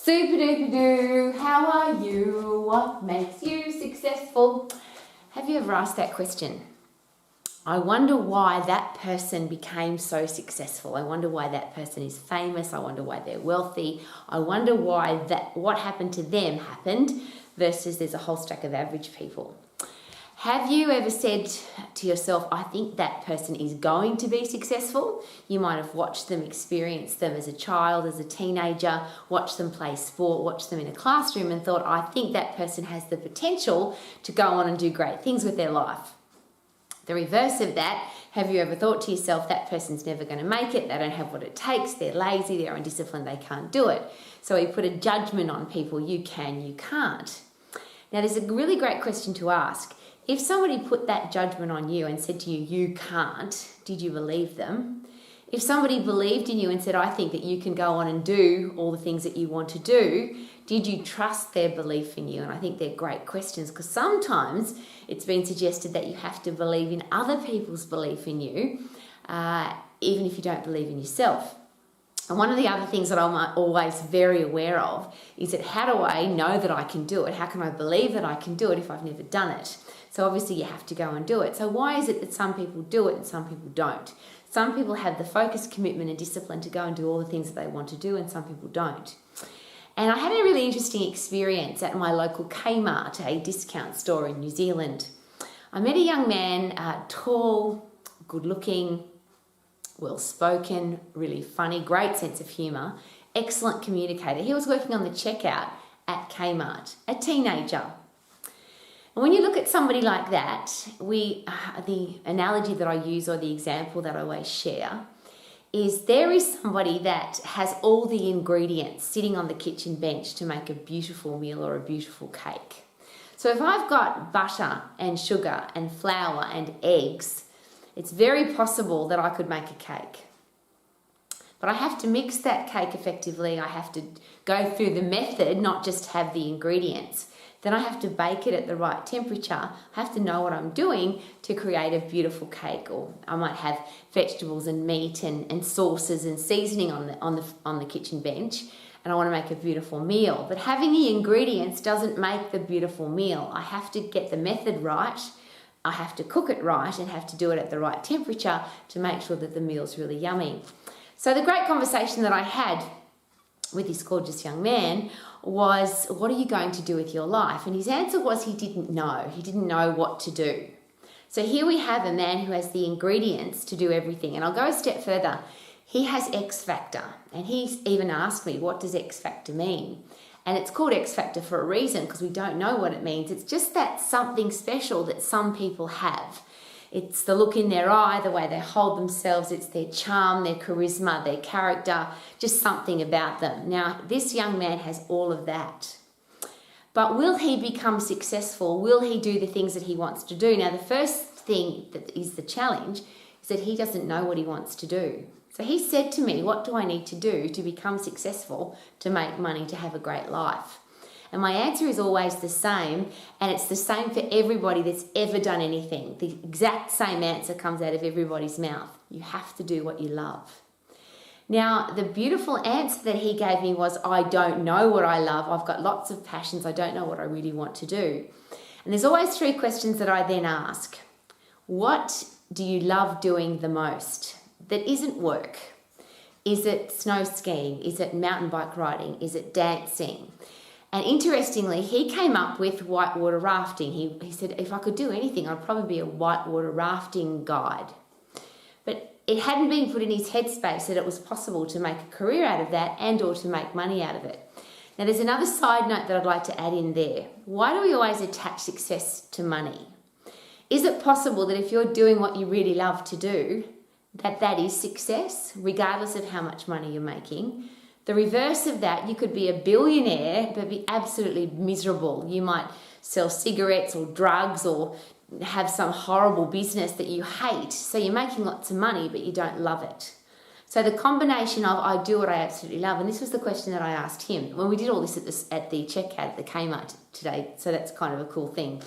Super duper doo, how are you? What makes you successful? Have you ever asked that question? I wonder why that person became so successful. I wonder why that person is famous. I wonder why they're wealthy. I wonder why what happened to them happened versus there's a whole stack of average people. Have you ever said to yourself, I think that person is going to be successful? You might have watched them, experienced them as a child, as a teenager, watched them play sport, watched them in a classroom and thought, I think that person has the potential to go on and do great things with their life. The reverse of that, have you ever thought to yourself, that person's never going to make it, they don't have what it takes, they're lazy, they're undisciplined, they can't do it. So we put a judgment on people, you can, you can't. Now there's a really great question to ask. If somebody put that judgment on you and said to you, you can't, did you believe them? If somebody believed in you and said, I think that you can go on and do all the things that you want to do, did you trust their belief in you? And I think they're great questions because sometimes it's been suggested that you have to believe in other people's belief in you, even if you don't believe in yourself. And one of the other things that I'm always very aware of is that how do I know that I can do it? How can I believe that I can do it if I've never done it? So obviously you have to go and do it. So why is it that some people do it and some people don't? Some people have the focus, commitment and discipline to go and do all the things that they want to do and some people don't. And I had a really interesting experience at my local Kmart, a discount store in New Zealand. I met a young man, tall, good looking, well-spoken, really funny, great sense of humour, excellent communicator. He was working on the checkout at Kmart, a teenager. And when you look at somebody like that, the analogy that I use or the example that I always share is there is somebody that has all the ingredients sitting on the kitchen bench to make a beautiful meal or a beautiful cake. So if I've got butter and sugar and flour and eggs, it's very possible that I could make a cake. But I have to mix that cake effectively. I have to go through the method, not just have the ingredients. Then I have to bake it at the right temperature. I have to know what I'm doing to create a beautiful cake. Or I might have vegetables and meat and sauces and seasoning on the kitchen bench, and I want to make a beautiful meal. But having the ingredients doesn't make the beautiful meal. I have to get the method right. I have to cook it right and have to do it at the right temperature to make sure that the meal's really yummy. So the great conversation that I had with this gorgeous young man was, what are you going to do with your life? And his answer was he didn't know. He didn't know what to do. So here we have a man who has the ingredients to do everything. And I'll go a step further. He has X Factor. And he's even asked me, what does X Factor mean? And it's called X Factor for a reason because we don't know what it means. It's just that something special that some people have. It's the look in their eye, the way they hold themselves, it's their charm, their charisma, their character, just something about them. Now, this young man has all of that. But will he become successful? Will he do the things that he wants to do? Now, the first thing that is the challenge is that he doesn't know what he wants to do. So he said to me, what do I need to do to become successful, to make money, to have a great life? And my answer is always the same, and it's the same for everybody that's ever done anything. The exact same answer comes out of everybody's mouth. You have to do what you love. Now, the beautiful answer that he gave me was, I don't know what I love. I've got lots of passions. I don't know what I really want to do. And there's always three questions that I then ask. What do you love doing the most that isn't work? Is it snow skiing? Is it mountain bike riding? Is it dancing? And interestingly, he came up with whitewater rafting. He said, if I could do anything, I'd probably be a whitewater rafting guide. But it hadn't been put in his headspace that it was possible to make a career out of that and or to make money out of it. Now, there's another side note that I'd like to add in there. Why do we always attach success to money? Is it possible that if you're doing what you really love to do, that is success, regardless of how much money you're making? The reverse of that, you could be a billionaire but be absolutely miserable. You might sell cigarettes or drugs or have some horrible business that you hate. So you're making lots of money but you don't love it. So the combination of I do what I absolutely love, and this was the question that I asked him when we did all this at the checkout at the Kmart today, so that's kind of a cool thing.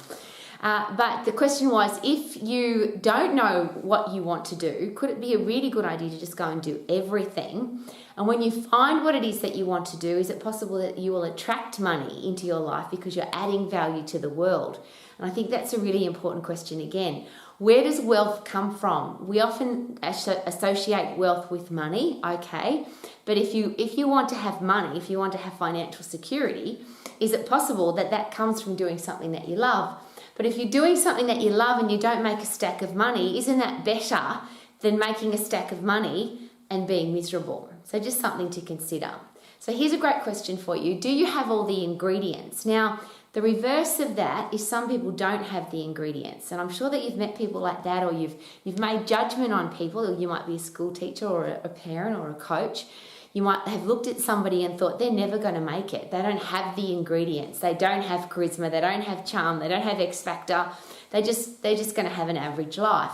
But the question was, if you don't know what you want to do, could it be a really good idea to just go and do everything? And when you find what it is that you want to do, is it possible that you will attract money into your life because you're adding value to the world? And I think that's a really important question again. Where does wealth come from? We often associate wealth with money, okay? But if you want to have money, if you want to have financial security, is it possible that that comes from doing something that you love? But if you're doing something that you love and you don't make a stack of money, isn't that better than making a stack of money and being miserable? So just something to consider. So here's a great question for you. Do you have all the ingredients? Now, the reverse of that is some people don't have the ingredients. And I'm sure that you've met people like that, or you've made judgment on people. You might be a school teacher or a parent or a coach. You might have looked at somebody and thought they're never going to make it. They don't have the ingredients. They don't have charisma. They don't have charm. They don't have X factor. They're just going to have an average life.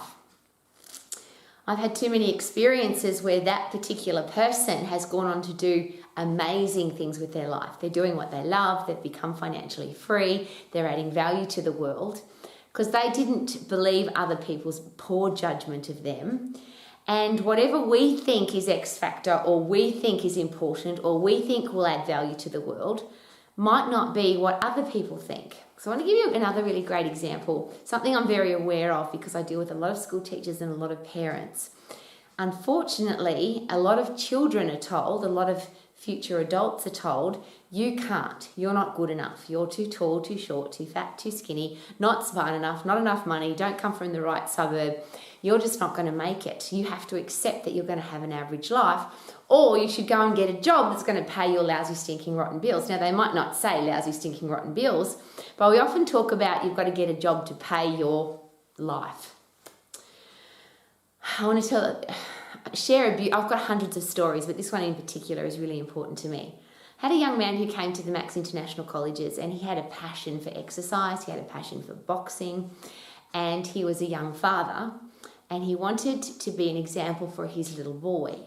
I've had too many experiences where that particular person has gone on to do amazing things with their life. They're doing what they love. They've become financially free. They're adding value to the world because they didn't believe other people's poor judgment of them. And whatever we think is X factor, or we think is important, or we think will add value to the world, might not be what other people think. So I want to give you another really great example, something I'm very aware of because I deal with a lot of school teachers and a lot of parents. Unfortunately, a lot of children are told, a lot of future adults are told, you can't, you're not good enough, you're too tall, too short, too fat, too skinny, not smart enough, not enough money, don't come from the right suburb, you're just not going to make it. You have to accept that you're going to have an average life, or you should go and get a job that's going to pay your lousy, stinking, rotten bills. Now, they might not say lousy, stinking, rotten bills, but we often talk about you've got to get a job to pay your life. I want to I've got hundreds of stories, but this one in particular is really important to me. I had a young man who came to the Max International Colleges, and he had a passion for exercise, he had a passion for boxing, and he was a young father, and he wanted to be an example for his little boy.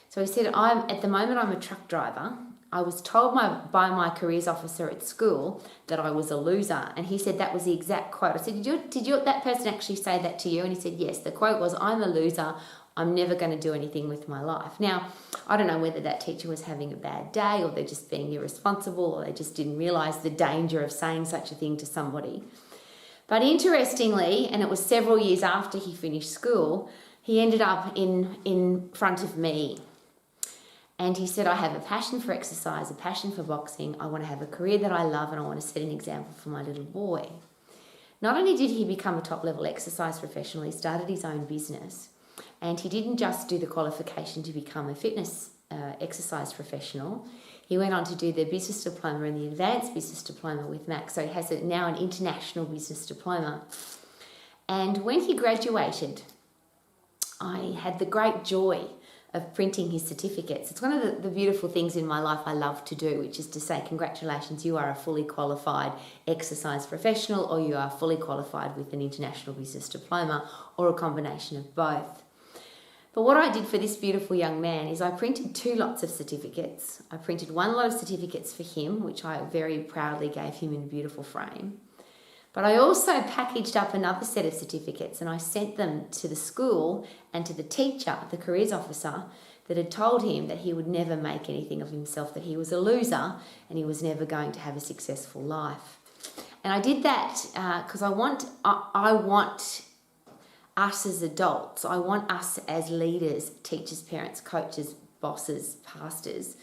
So he said, at the moment I'm a truck driver. I was told by my careers officer at school that I was a loser. And he said that was the exact quote. I said, did that person actually say that to you? And he said, yes. The quote was, I'm a loser. I'm never going to do anything with my life. Now, I don't know whether that teacher was having a bad day, or they're just being irresponsible, or they just didn't realise the danger of saying such a thing to somebody. But interestingly, and it was several years after he finished school, he ended up in front of me. And he said, I have a passion for exercise, a passion for boxing. I want to have a career that I love, and I want to set an example for my little boy. Not only did he become a top-level exercise professional, he started his own business. And he didn't just do the qualification to become a fitness exercise professional. He went on to do the business diploma and the advanced business diploma with Max. So he has now an international business diploma. And when he graduated, I had the great joy of printing his certificates. It's one of the beautiful things in my life I love to do, which is to say, congratulations, you are a fully qualified exercise professional, or you are fully qualified with an international business diploma, or a combination of both. But what I did for this beautiful young man is I printed 2 lots of certificates. I printed 1 lot of certificates for him, which I very proudly gave him in a beautiful frame. But I also packaged up another set of certificates, and I sent them to the school and to the teacher, the careers officer, that had told him that he would never make anything of himself, that he was a loser and he was never going to have a successful life. And I did that because I want us as adults, I want us as leaders, teachers, parents, coaches, bosses, pastors,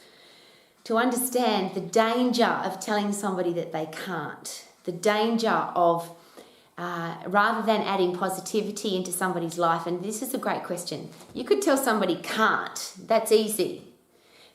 to understand the danger of telling somebody that they can't. The danger of, rather than adding positivity into somebody's life, and this is a great question. You could tell somebody can't, that's easy.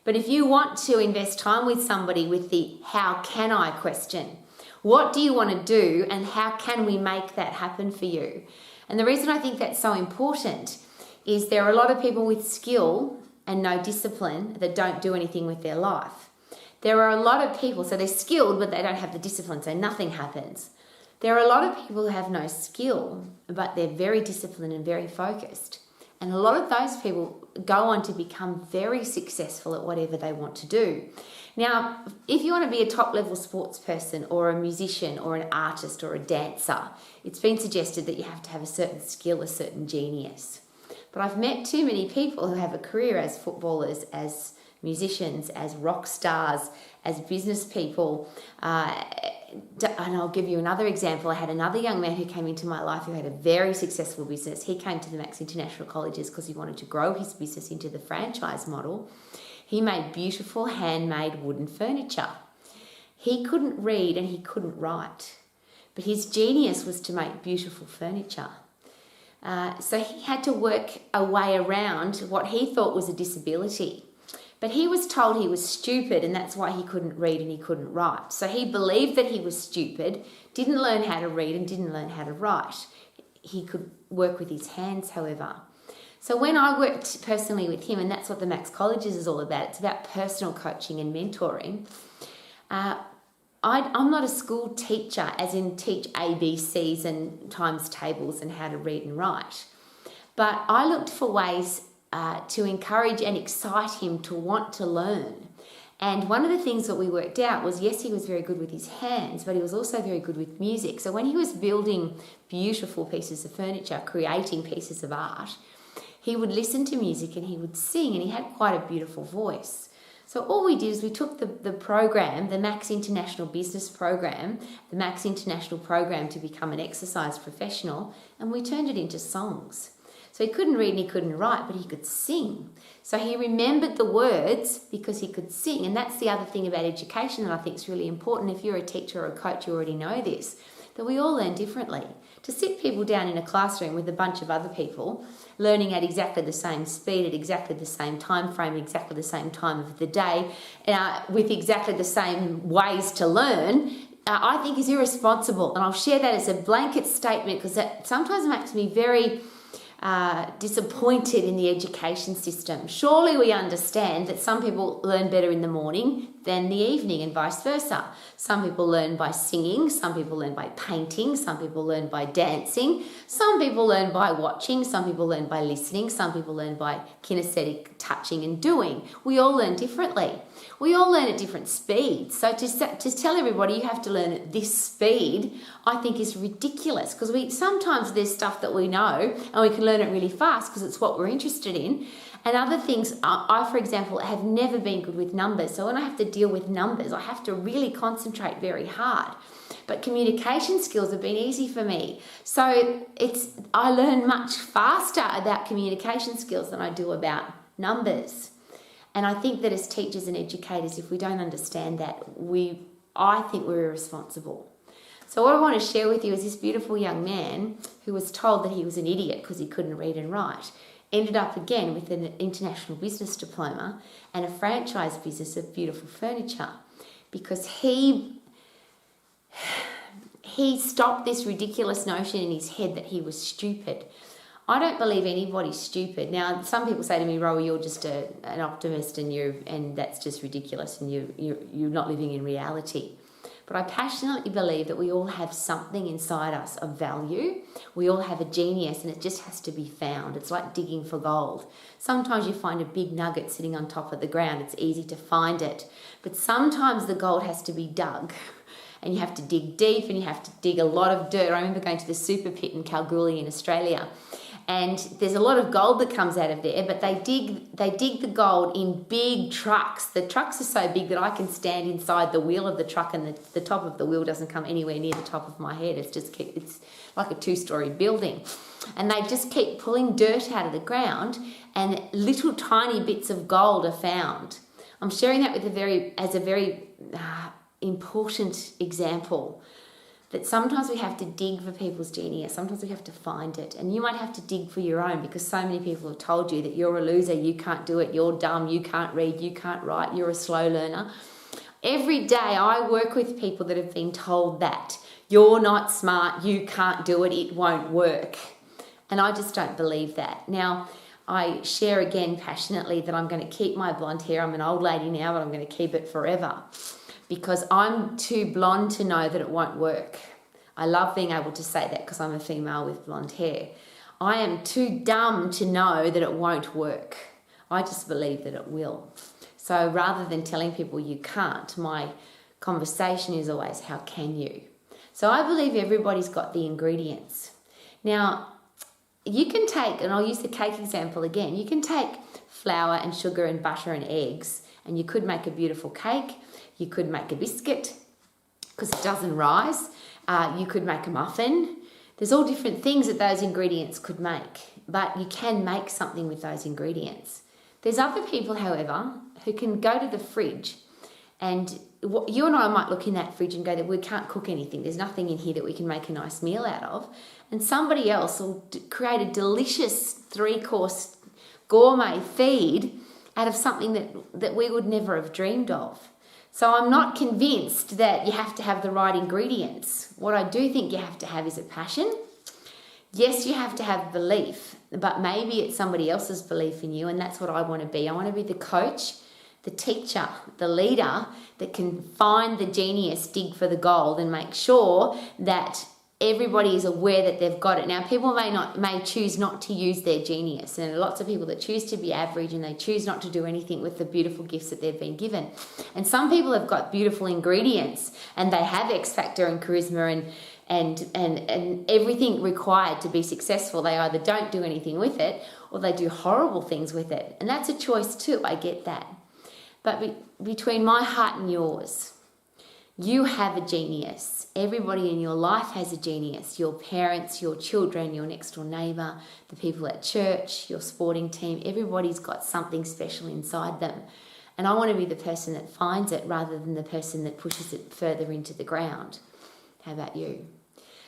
But if you want to invest time with somebody with the how can I question, what do you want to do and how can we make that happen for you? And the reason I think that's so important is there are a lot of people with skill and no discipline that don't do anything with their life. There are a lot of people, so they're skilled, but they don't have the discipline, so nothing happens. There are a lot of people who have no skill, but they're very disciplined and very focused. And a lot of those people go on to become very successful at whatever they want to do. Now, if you want to be a top-level sports person or a musician or an artist or a dancer, it's been suggested that you have to have a certain skill, a certain genius. But I've met too many people who have a career as footballers, as musicians, as rock stars, as business people. And I'll give you another example. I had another young man who came into my life who had a very successful business. He came to the Max International Colleges because he wanted to grow his business into the franchise model. He made beautiful handmade wooden furniture. He couldn't read and he couldn't write, but his genius was to make beautiful furniture. So he had to work a way around what he thought was a disability. But he was told he was stupid and that's why he couldn't read and he couldn't write. So he believed that he was stupid, didn't learn how to read and didn't learn how to write. He could work with his hands, however. So when I worked personally with him, and that's what the Max Colleges is all about, it's about personal coaching and mentoring. I'm not a school teacher, as in teach ABCs and times tables and how to read and write. But I looked for ways to encourage and excite him to want to learn. And one of the things that we worked out was, yes, he was very good with his hands, but he was also very good with music. So when he was building beautiful pieces of furniture, creating pieces of art, he would listen to music and he would sing, and he had quite a beautiful voice. So all we did is we took the program, the Max International Business Program, the Max International Program to become an exercise professional, and we turned it into songs. So he couldn't read and he couldn't write, but he could sing. So he remembered the words because he could sing. And that's the other thing about education that I think is really important. If you're a teacher or a coach, you already know this, that we all learn differently. To sit people down in a classroom with a bunch of other people, learning at exactly the same speed, at exactly the same time frame, exactly the same time of the day, with exactly the same ways to learn, I think is irresponsible. And I'll share that as a blanket statement because that sometimes makes me very disappointed in the education system. Surely we understand that some people learn better in the morning than the evening and vice versa. Some people learn by singing, some people learn by painting, some people learn by dancing, some people learn by watching, some people learn by listening, some people learn by kinesthetic touching and doing. We all learn differently. We all learn at different speeds. So to tell everybody you have to learn at this speed, I think is ridiculous, because sometimes there's stuff that we know and we can learn it really fast because it's what we're interested in. And other things, I, for example, have never been good with numbers. So when I have to deal with numbers, I have to really concentrate very hard. But communication skills have been easy for me. So I learn much faster about communication skills than I do about numbers. And I think that as teachers and educators, if we don't understand that, I think we're irresponsible. So what I want to share with you is this beautiful young man who was told that he was an idiot because he couldn't read and write, ended up again with an international business diploma and a franchise business of beautiful furniture, because he stopped this ridiculous notion in his head that he was stupid. I don't believe anybody's stupid. Now, some people say to me, Rowie, you're just an optimist and that's just ridiculous and you're not living in reality. But I passionately believe that we all have something inside us of value. We all have a genius and it just has to be found. It's like digging for gold. Sometimes you find a big nugget sitting on top of the ground. It's easy to find it. But sometimes the gold has to be dug. And you have to dig deep and you have to dig a lot of dirt. I remember going to the super pit in Kalgoorlie in Australia. And there's a lot of gold that comes out of there, but they dig the gold in big trucks. The trucks are so big that I can stand inside the wheel of the truck and the top of the wheel doesn't come anywhere near the top of my head. It's like a 2-story building. And they just keep pulling dirt out of the ground and little tiny bits of gold are found. I'm sharing that as a very important example. That sometimes we have to dig for people's genius. Sometimes we have to find it. And you might have to dig for your own because so many people have told you that you're a loser, you can't do it, you're dumb, you can't read, you can't write, you're a slow learner. Every day I work with people that have been told that. You're not smart, you can't do it, it won't work. And I just don't believe that. Now, I share again passionately that I'm going to keep my blonde hair. I'm an old lady now, but I'm going to keep it forever. Because I'm too blonde to know that it won't work. I love being able to say that because I'm a female with blonde hair. I am too dumb to know that it won't work. I just believe that it will. So rather than telling people you can't, my conversation is always, how can you? So I believe everybody's got the ingredients. Now, you can take, and I'll use the cake example again, you can take flour and sugar and butter and eggs, and you could make a beautiful cake. You could make a biscuit because it doesn't rise. You could make a muffin. There's all different things that those ingredients could make, but you can make something with those ingredients. There's other people, however, who can go to the fridge, and you and I might look in that fridge and go that we can't cook anything. There's nothing in here that we can make a nice meal out of. And somebody else will create a delicious 3-course gourmet feed out of something that we would never have dreamed of. So I'm not convinced that you have to have the right ingredients. What I do think you have to have is a passion. Yes, you have to have belief, but maybe it's somebody else's belief in you, and that's what I want to be. I want to be the coach, the teacher, the leader that can find the genius, dig for the gold, and make sure that everybody is aware that they've got it. Now, people may choose not to use their genius, and there are lots of people that choose to be average and they choose not to do anything with the beautiful gifts that they've been given. And some people have got beautiful ingredients and they have X factor and charisma and everything required to be successful. They either don't do anything with it or they do horrible things with it. And that's a choice too, I get that. But between my heart and yours, you have a genius. Everybody in your life has a genius. Your parents, your children, your next door neighbour, the people at church, your sporting team, everybody's got something special inside them. And I want to be the person that finds it rather than the person that pushes it further into the ground. How about you?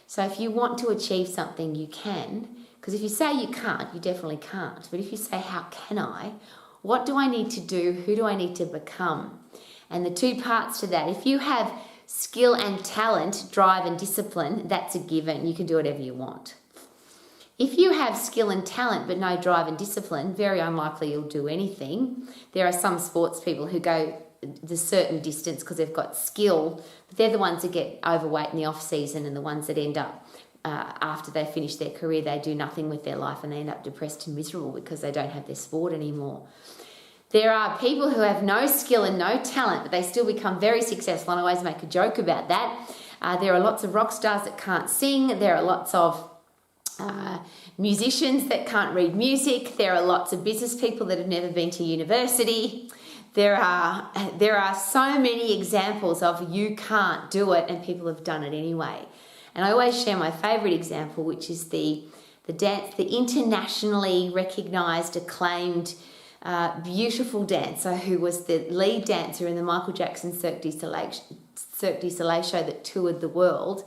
So if you want to achieve something, you can. Because if you say you can't, you definitely can't. But if you say, how can I? What do I need to do? Who do I need to become? And the 2 parts to that, if you have skill and talent, drive and discipline, that's a given. You can do whatever you want. If you have skill and talent but no drive and discipline, very unlikely you'll do anything. There are some sports people who go the certain distance because they've got skill, but they're the ones that get overweight in the off season and the ones that end up after they finish their career, they do nothing with their life and they end up depressed and miserable because they don't have their sport anymore. There are people who have no skill and no talent, but they still become very successful, and I always make a joke about that. There are lots of rock stars that can't sing. There are lots of musicians that can't read music. There are lots of business people that have never been to university. There are so many examples of you can't do it, and people have done it anyway. And I always share my favourite example, which is the dance, the internationally recognised, acclaimed, beautiful dancer who was the lead dancer in the Michael Jackson Cirque du Soleil show that toured the world,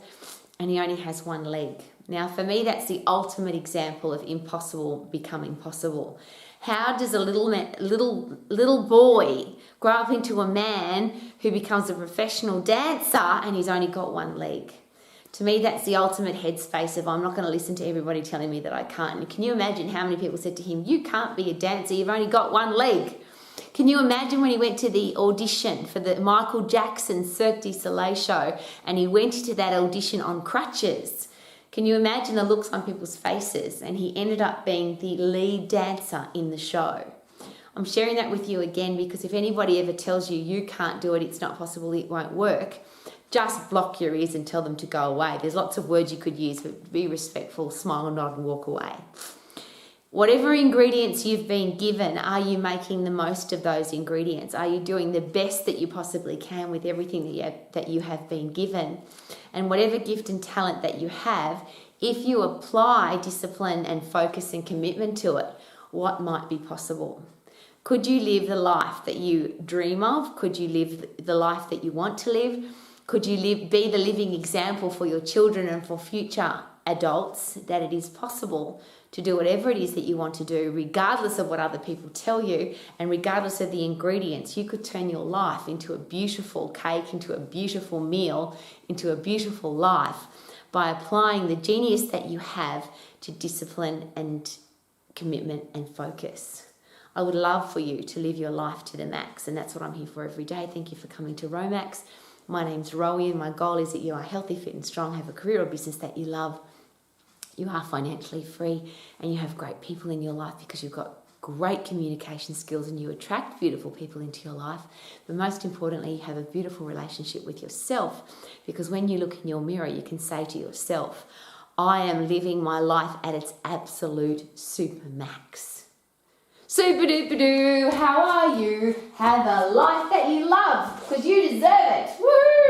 and he only has one leg. Now, for me, that's the ultimate example of impossible becoming possible. How does a little boy grow up into a man who becomes a professional dancer and he's only got one leg? To me, that's the ultimate headspace of I'm not going to listen to everybody telling me that I can't. And can you imagine how many people said to him, you can't be a dancer, you've only got one leg? Can you imagine when he went to the audition for the Michael Jackson Cirque du Soleil show and he went to that audition on crutches? Can you imagine the looks on people's faces? And he ended up being the lead dancer in the show. I'm sharing that with you again because if anybody ever tells you you can't do it, it's not possible, it won't work, just block your ears and tell them to go away. There's lots of words you could use, but be respectful, smile, nod, and walk away. Whatever ingredients you've been given, are you making the most of those ingredients? Are you doing the best that you possibly can with everything that you have been given? And whatever gift and talent that you have, if you apply discipline and focus and commitment to it, what might be possible? Could you live the life that you dream of? Could you live the life that you want to live? Could you be the living example for your children and for future adults that it is possible to do whatever it is that you want to do, regardless of what other people tell you and regardless of the ingredients? You could turn your life into a beautiful cake, into a beautiful meal, into a beautiful life by applying the genius that you have to discipline and commitment and focus. I would love for you to live your life to the max, and that's what I'm here for every day. Thank you for coming to Romax. My name's Rowie, and my goal is that you are healthy, fit and strong, have a career or business that you love, you are financially free, and you have great people in your life because you've got great communication skills and you attract beautiful people into your life. But most importantly, you have a beautiful relationship with yourself, because when you look in your mirror, you can say to yourself, I am living my life at its absolute super max. Super duper doo, how are you? Have a life that you love, because you deserve it. Woo!